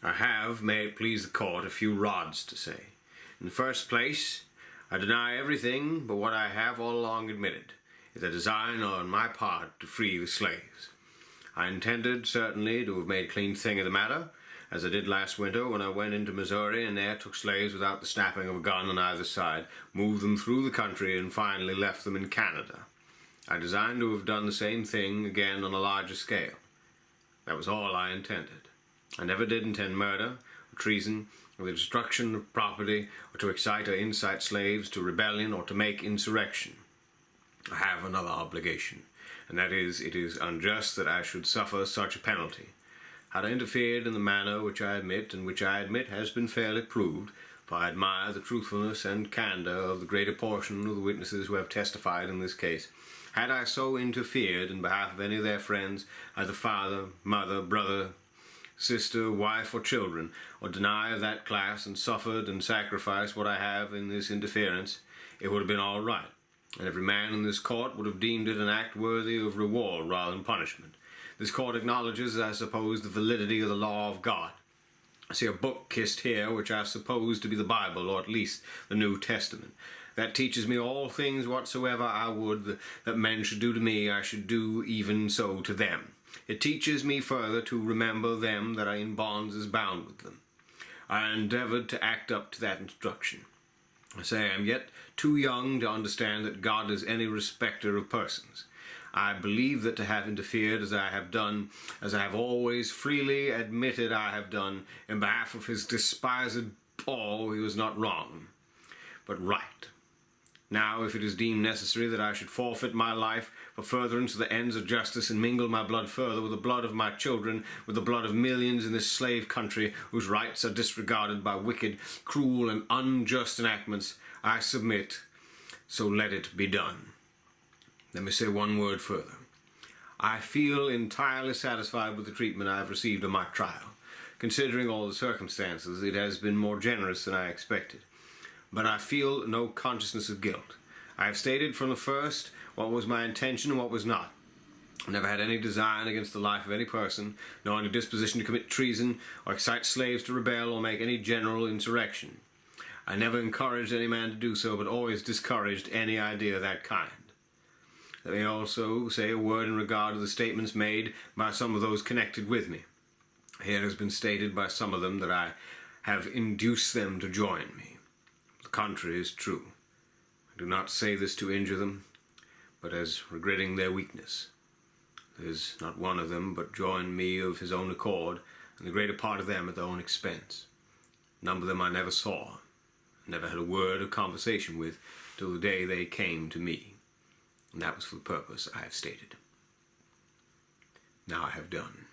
I have, may it please the court, a few rods to say. In the first place, I deny everything but what I have all along admitted, is a design on my part to free the slaves. I intended, certainly, to have made a clean thing of the matter, as I did last winter when I went into Missouri and there took slaves without the snapping of a gun on either side, moved them through the country, and finally left them in Canada. I designed to have done the same thing again on a larger scale. That was all I intended. I never did intend murder, or treason, or the destruction of property, or to excite or incite slaves to rebellion, or to make insurrection. I have another obligation, and that is, it is unjust that I should suffer such a penalty. Had I interfered in the manner which I admit, and which I admit has been fairly proved, for I admire the truthfulness and candour of the greater portion of the witnesses who have testified in this case, had I so interfered in behalf of any of their friends, either father, mother, brother, sister, wife, or children, or deny of that class, and suffered and sacrificed what I have in this interference, it would have been all right, and every man in this court would have deemed it an act worthy of reward rather than punishment. This court acknowledges, I suppose, the validity of the law of God. I see a book kissed here which I suppose to be the Bible, or at least the New Testament. That teaches me all things whatsoever I would that men should do to me, I should do even so to them. It teaches me further to remember them that are in bonds as bound with them. I endeavored to act up to that instruction. I say I am yet too young to understand that God is any respecter of persons. I believe that to have interfered as I have done, as I have always freely admitted I have done, in behalf of his despised Paul, he was not wrong, but right. Now, if it is deemed necessary that I should forfeit my life for furtherance of the ends of justice and mingle my blood further with the blood of my children, with the blood of millions in this slave country whose rights are disregarded by wicked, cruel, and unjust enactments, I submit, so let it be done. Let me say one word further. I feel entirely satisfied with the treatment I have received on my trial. Considering all the circumstances, it has been more generous than I expected. But I feel no consciousness of guilt. I have stated from the first what was my intention and what was not. I never had any design against the life of any person, nor any disposition to commit treason, or excite slaves to rebel, or make any general insurrection. I never encouraged any man to do so, but always discouraged any idea of that kind. Let me also say a word in regard to the statements made by some of those connected with me. Here has been stated by some of them that I have induced them to join me. The contrary is true. I do not say this to injure them, but as regretting their weakness. There is not one of them but joined me of his own accord, and the greater part of them at their own expense. A number of them I never saw, never had a word of conversation with, till the day they came to me. And that was for the purpose I have stated. Now I have done.